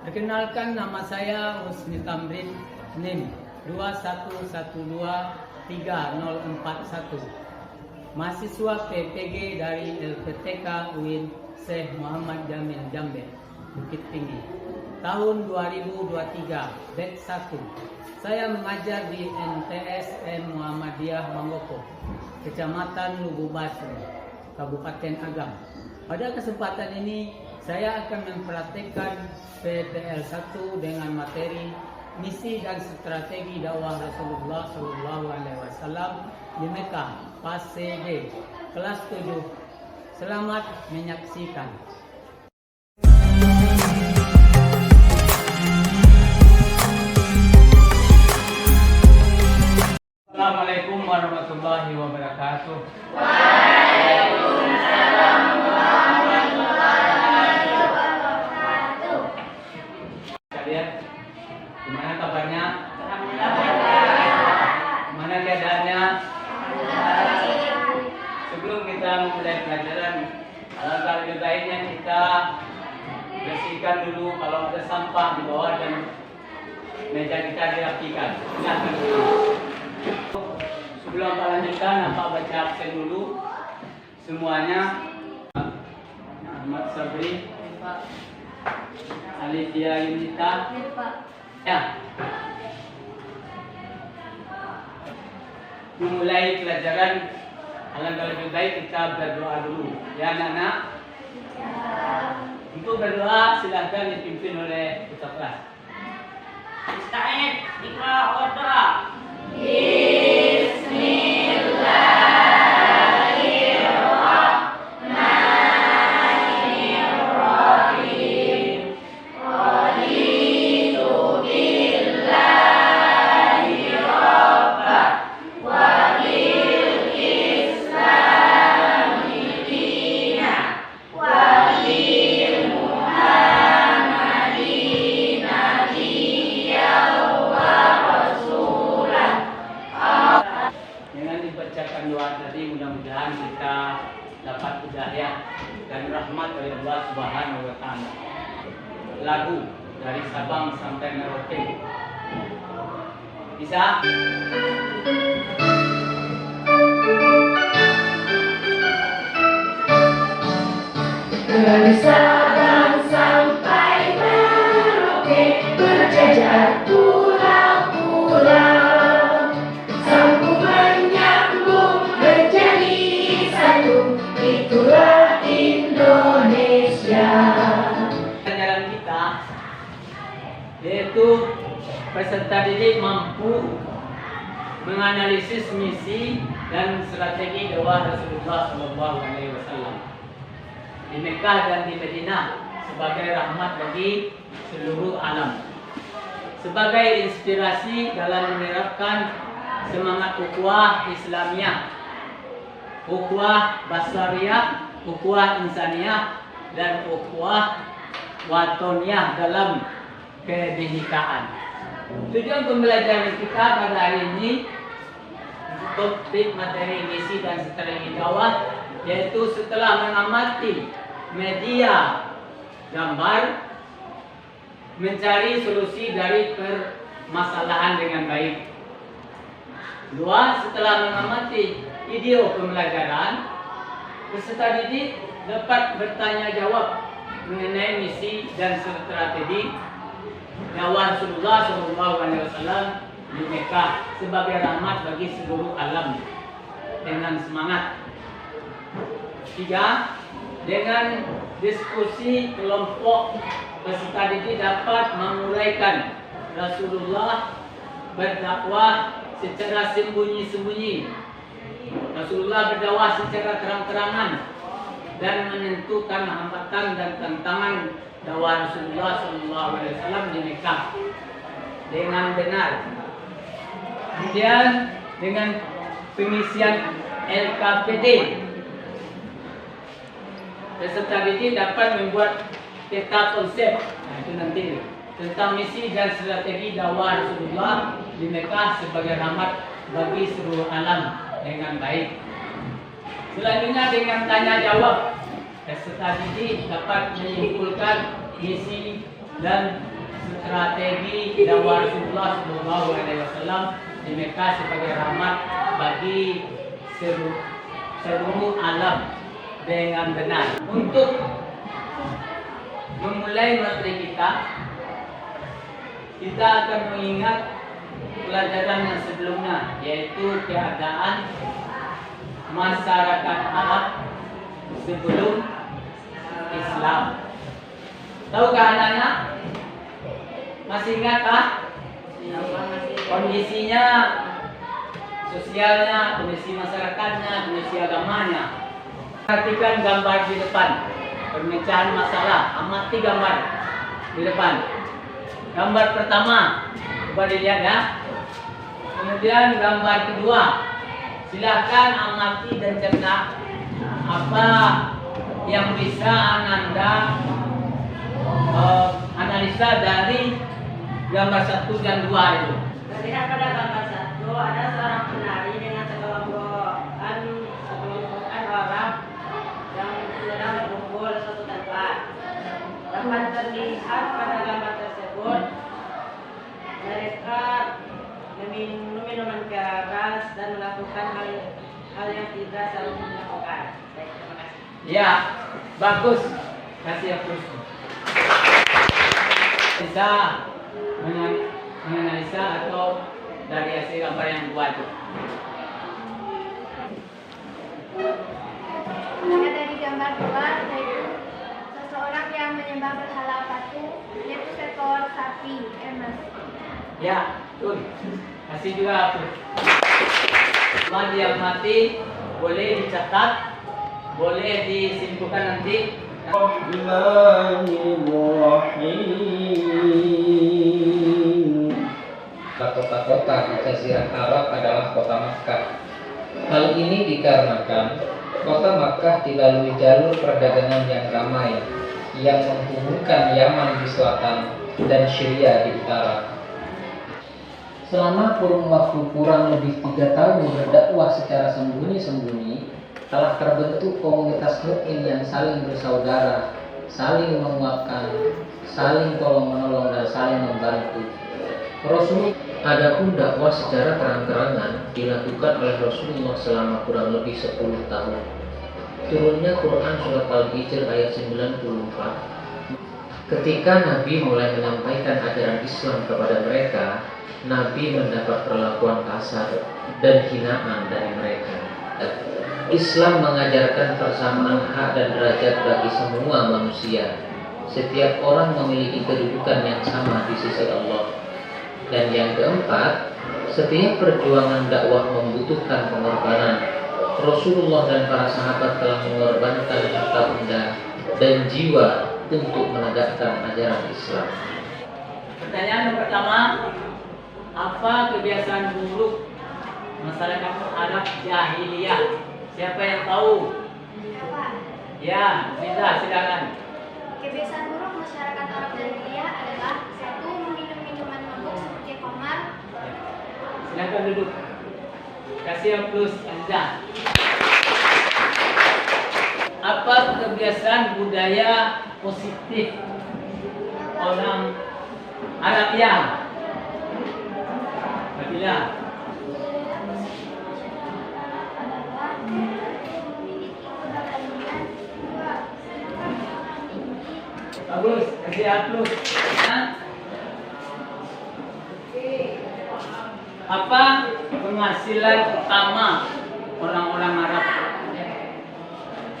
Perkenalkan, nama saya Husni Tamrin, NIM 21123041. Mahasiswa PPG dari LPTK UIN Syekh Muhammad Jamil Jambe, Bukit Tinggi. Tahun 2023, batch 1. Saya mengajar di NTSM Muhammadiyah Mangopo, Kecamatan Lububasu, Kabupaten Agam. Pada kesempatan ini, saya akan mempraktikkan PPL 1 dengan materi misi dan strategi dakwah Rasulullah SAW di Mekah, fase B, kelas 7. Selamat menyaksikan. Assalamualaikum warahmatullahi wabarakatuh. Waalaikumsalam warahmatullahi wabarakatuh. Kalian, gimana kabarnya? Gimana keadaannya? Sebelum kita memulai pelajaran, alangkah lebih baiknya kita bersihkan dulu kalau ada sampah di bawah dan meja kita dirapikan. Sebelum lanjutkan, apa baca absen dulu semuanya. Ahmad Sabri, Alifia Yunita, ya. Memulai pelajaran, alangkah lebih baik kita berdoa dulu, ya anak-anak. Untuk berdoa silahkan dipimpin oleh ketua kelas. Ista'id, ikra wa doa. Bismillahirrahmanirrahim. Raditu billahi rabban wa bil islami dinan wa bil muhammadin nabiyyan wa rasulan. Dengan dibacakan doa tadi, mudah-mudahan kita dapat hidayah dan rahmat dari Allah Subhanahu wa Ta'ala. Lagu dari Sabang sampai Merauke. Bisa? Dari Sabang sampai Merauke, berjajar pulau-pulau, sambung menyambung menjadi satu, itulah Indonesia. Pelajaran kita yaitu peserta didik mampu menganalisis misi dan strategi dakwah Rasulullah SAW di Mekah dan di Madinah sebagai rahmat bagi seluruh alam, sebagai inspirasi dalam menerapkan semangat ukhuwah Islamiyah, ukhuwah basariyah, ukhuwah insaniyah, dan ukhuwah watoniyah dalam kebinekaan. Tujuan pembelajaran kita pada hari ini, topik materi misi dan strategi dakwah, yaitu setelah mengamati media gambar, mencari solusi dari permasalahan dengan baik. Dua, setelah mengamati video pembelajaran, peserta didik dapat bertanya jawab mengenai misi dan strategi dakwah Rasulullah SAW di Mekah sebagai rahmat bagi seluruh alam dengan semangat. Tiga, dengan diskusi kelompok, peserta didik dapat menguraikan Rasulullah berdakwah secara sembunyi-sembunyi, Rasulullah berdakwah secara terang-terangan, dan menentukan hambatan dan tantangan dakwah Rasulullah SAW di Mekah dengan benar. Kemudian dengan pengisian LKPD, peserta didik dapat membuat peta konsep, itu nanti tentang misi dan strategi dakwah Rasulullah di Mekah sebagai rahmat bagi seluruh alam dengan baik. Selanjutnya dengan tanya jawab, peserta didik dapat menyimpulkan misi dan strategi dakwah Rasulullah Shallallahu Alaihi Wasallam di Mekah sebagai rahmat bagi seluruh alam dengan benar. Untuk memulai materi kita akan mengingat pelajaran yang sebelumnya, yaitu keadaan masyarakat Arab sebelum Islam. Tahukah anak-anak? Masih ingat kondisinya, sosialnya, kondisi masyarakatnya, kondisi agamanya? Perhatikan gambar di depan. Pemecahan masalah, amati gambar di depan. Gambar pertama, coba dilihat ya. Kemudian gambar kedua, silakan amati dan cerna apa yang bisa Anda analisa dari gambar 1 dan 2 itu. Terlihat pada gambar 1 ada seorang penari dengan sekelompokan orang yang sedang berkumpul di suatu tempat. Dapat terlihat pada gambar tersebut mereka meminum minuman keras dan melakukan hal yang tidak selalu dilakukan. Baik, terima kasih. Ya, bagus. Kasih aku. Bisa menganalisa atau dari hasil gambar yang buat. Ada dari gambar 2, yaitu seseorang yang menyembah berhala patung, yaitu seekor sapi emas. Ya, betul. Kasih juga aku. Mandi yang mati boleh dicatat, boleh disimpulkan nanti. Kota-kota di Jazirah Arab adalah kota Makkah. Hal ini dikarenakan kota Makkah dilalui jalur perdagangan yang ramai yang menghubungkan Yaman di selatan dan Syria di utara. Selama kurun waktu kurang lebih 3 tahun berdakwah secara sembunyi-sembunyi, telah terbentuk komunitas mukmin yang saling bersaudara, saling menguatkan, saling tolong-menolong dan saling membantu. Adapun dakwah secara terang-terangan dilakukan oleh Rasulullah selama kurang lebih 10 tahun. Turunnya Quran surat Al-Hijr ayat 94. Ketika Nabi mulai menyampaikan ajaran Islam kepada mereka, Nabi mendapat perlakuan kasar dan hinaan dari mereka. Islam mengajarkan persamaan hak dan derajat bagi semua manusia. Setiap orang memiliki kedudukan yang sama di sisi Allah. Dan yang keempat, setiap perjuangan dakwah membutuhkan pengorbanan. Rasulullah dan para sahabat telah mengorbankan harta benda dan jiwa untuk menegakkan ajaran Islam. Pertanyaan yang pertama, apa kebiasaan buruk masyarakat Arab jahiliyah? Siapa yang tahu? Ya, bisa silakan. Kebiasaan buruk masyarakat Arab jahiliyah adalah 1. Meminum minuman mabuk seperti khamar. Silakan duduk. Kasih yang plus Anda. Apa kebiasaan budaya positif orang Arab ya? Bila bagus, kasih A plus. Apa penghasilan utama orang-orang Arab?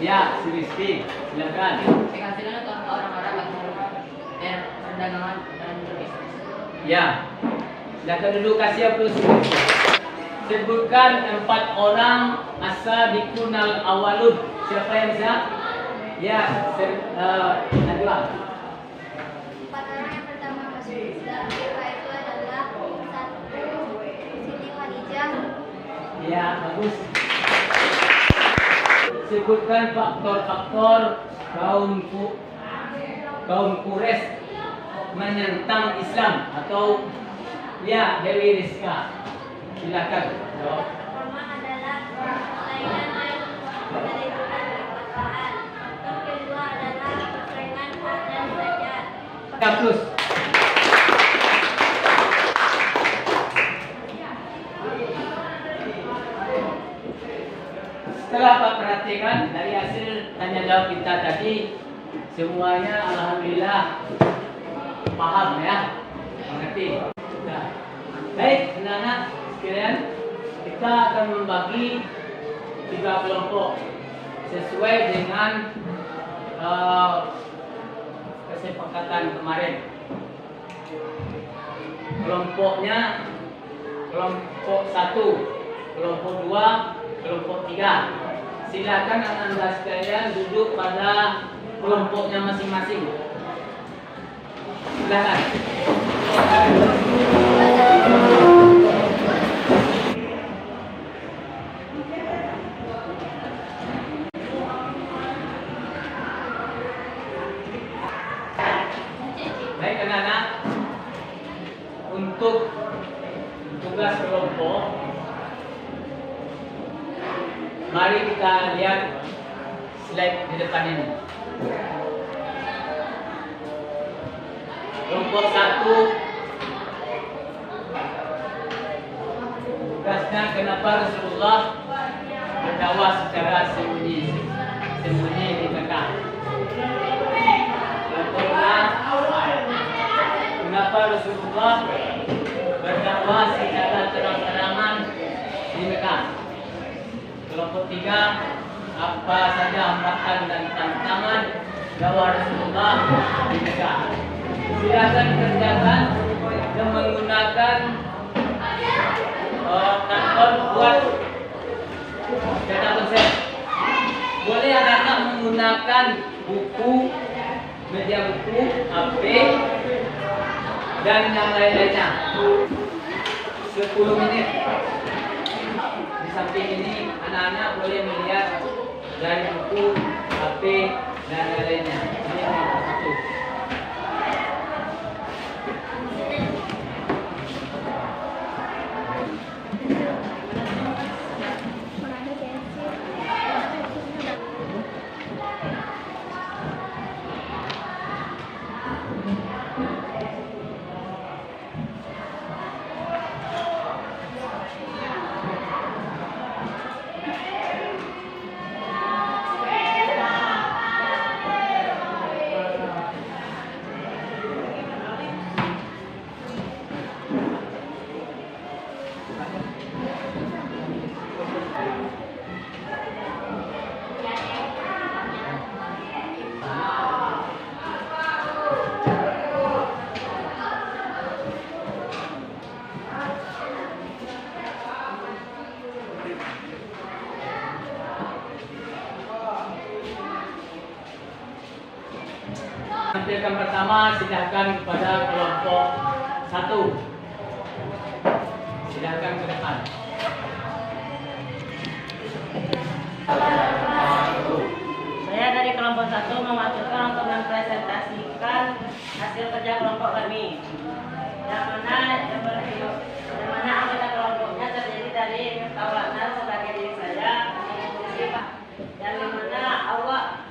Ya, si Rizky, silakan. Penghasilan utama orang Arab adalah perdagangan dan berbisnis. Ya, silakan dulu kasih A plus. Sebutkan 4 orang as-sabiqun al-awwalun. Siapa yang bisa? Ya, Najwa. 4 orang yang pertama masuk Islam, yaitu adalah 1. Siti Khadijah. Ya, bagus. Sebutkan faktor-faktor kaum Quraisy menentang Islam atau ya Dewi Rizka. Silakan jawab. Pertama adalah persaingan dari Tuhan dan kekuasaan. Faktor kedua adalah persaingan hak dan derajat. Plus. Bapak perhatikan dari hasil tanya jawab kita tadi, semuanya alhamdulillah paham ya, mengerti. Nah, baik anak-anak sekalian, kita akan membagi 3 kelompok sesuai dengan kesepakatan kemarin. Kelompoknya kelompok 1, kelompok 2, kelompok 3. Silakan anak-anak sekalian duduk pada kelompoknya masing-masing. Silakan. Baik anak-anak, untuk tugas kelompok, mari kita lihat slide di depan ini. Kelompok 1, tugasnya kenapa Rasulullah berdakwah secara sembunyi di Mekah. Kelompok 2, kenapa Rasulullah berdakwah secara terang-terangan di Mekah. Kelompok 3, apa saja hambatan dan tantangan dakwah Rasulullah di Mekah. Silakan kerjakan dan menggunakan kantor buat cetak konsep. Boleh anak-anak menggunakan buku, media buku, HP, dan yang lain-lainnya. 10 menit. Di samping ini anak-anak boleh melihat dari buku, HP, dan lain-lainnya. Ini yang satu. Tampilkan pertama, silakan kepada kelompok 1. Silakan ke depan. Saya dari kelompok 1 mewakilkan untuk mempresentasikan hasil kerja kelompok kami. Yang mana anggota kelompoknya terdiri dari Taulanan sebagai diri saya, yang mana Allah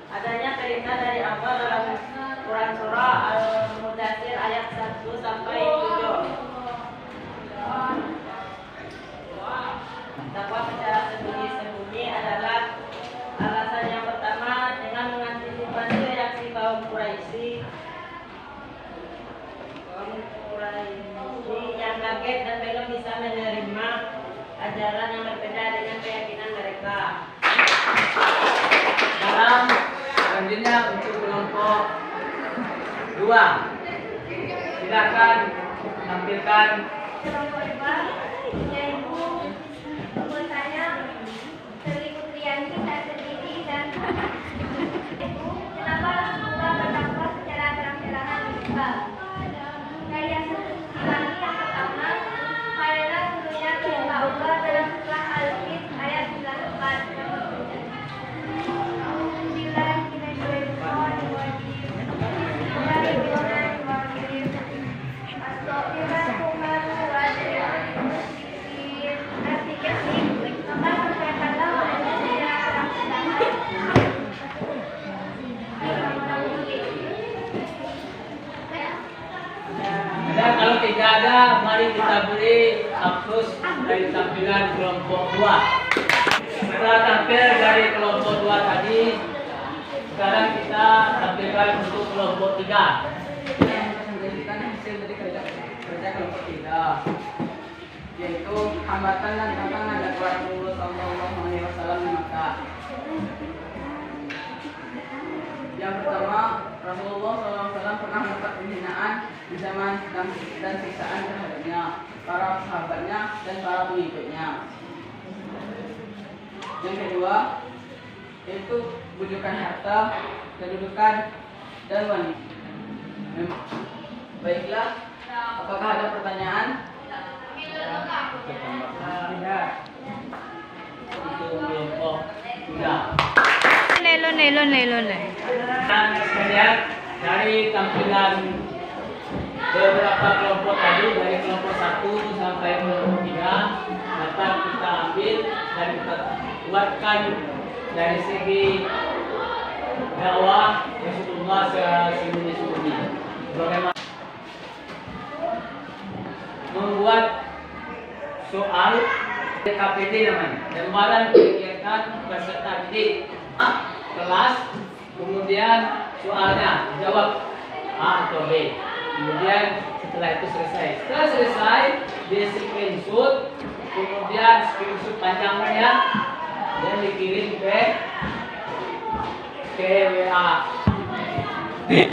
adanya perintah dari Allah dalam Quran Surah Al-Mudaththir ayat 1 sampai 7. Takwa secara sembunyi-sembunyi adalah alasan yang pertama dengan mengantisipasi reaksi kaum Quraisy yang kaget dan belum bisa menerima ajaran yang berbeda dengan keyakinan mereka. Sekarang selanjutnya untuk kelompok 2. Silakan tampilkan. Kelompok 2, yaitu anggotanya Sri Putriyanti dan Sendiri dan kenapa Rasulullah berdakwah secara terang-terangan di Mekah. Dari yang lagi yang pertama, karena sesungguhnya firman Allah dalam surah Al-Fil ayat 94. Dan kalau tidak ada, mari kita beri hapus dari tampilan kelompok 2. Setelah tampil dari kelompok 2 tadi, sekarang kita tampilkan untuk kelompok 3. Presentasikan hasil dari kerja kelompok 3, yaitu hambatan dan tantangan dakwah Rasulullah SAW di Makkah. Yang pertama, Rasulullah SAW pernah mendapat penghinaan di zaman dan siksaan terhadapnya, para sahabatnya dan para pengikutnya. Yang kedua, yaitu bujukan harta, kedudukan, dan wanita. Baiklah, apakah ada pertanyaan? Tidak. Untuk kelompok 3. Lelon. Dan sekalian, dari tampilan beberapa kelompok tadi, dari kelompok 1 sampai kelompok 3, dapat kita ambil dan kita buatkan dari segi dakwah Rasulullah sembunyi-sembunyi. Bagaimana membuat soal KPD namanya, gambaran kegiatan peserta didik kelas, kemudian soalnya jawab A atau B. Kemudian setelah itu selesai. Setelah selesai, dia screenshot, kemudian screenshot panjangnya dan dikirim ke WA. Ini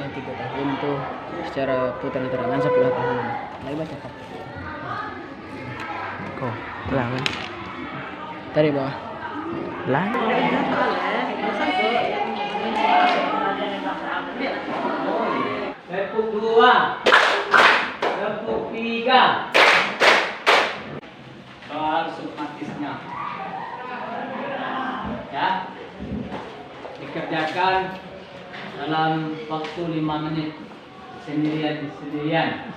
yang 3 tahun tuh secara putaran terangan 10 tahun. Lagi baca kok. Kok, telangan. Tadi bawah. Lah. Tepuk 2, tepuk 3. Soal submatisnya, ya, dikerjakan dalam waktu 5 menit sendirian.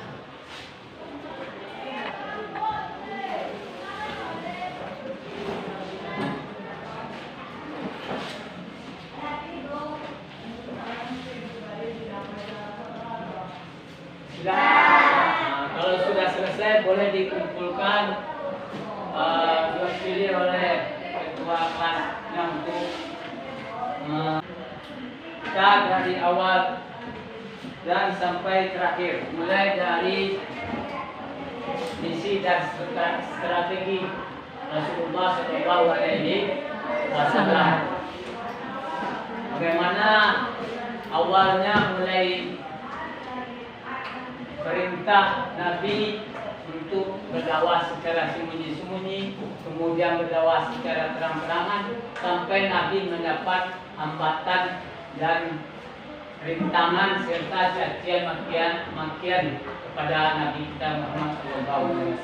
Nah, kalau sudah selesai boleh dikumpulkan, dipilih oleh ketua kelasnya untuk kita dari awal dan sampai terakhir, mulai dari misi dan strategi Rasulullah SAW. Bagaimana awalnya mulai perintah Nabi untuk berdakwah secara sembunyi-sembunyi, kemudian berdakwah secara terang-terangan, sampai Nabi mendapat hambatan dan rintangan serta cacian makian kepada Nabi kita Muhammad SAW.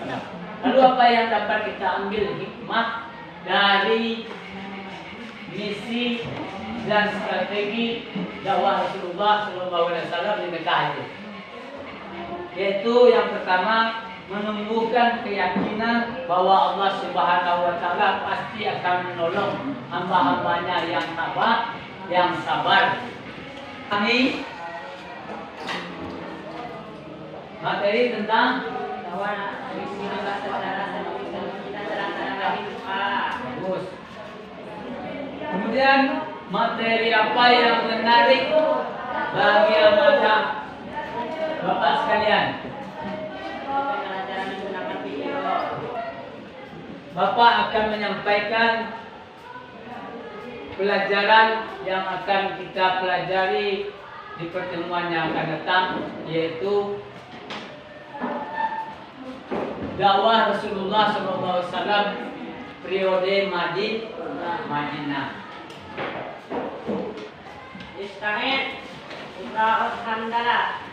Lalu apa yang dapat kita ambil hikmah dari misi dan strategi dakwah Rasulullah SAW di Mekah itu? Yaitu yang pertama, menumbuhkan keyakinan bahwa Allah Subhanahu wa Ta'ala pasti akan menolong hamba-hambanya yang tabah, yang sabar. Kami materi tentang bagus. Kemudian materi apa yang menarik bagi anak Bapak sekalian? Bapak akan menyampaikan pelajaran yang akan kita pelajari di pertemuan yang akan datang, yaitu dakwah Rasulullah SAW periode Madinah. Istahid, Ibrahim Hamdalah.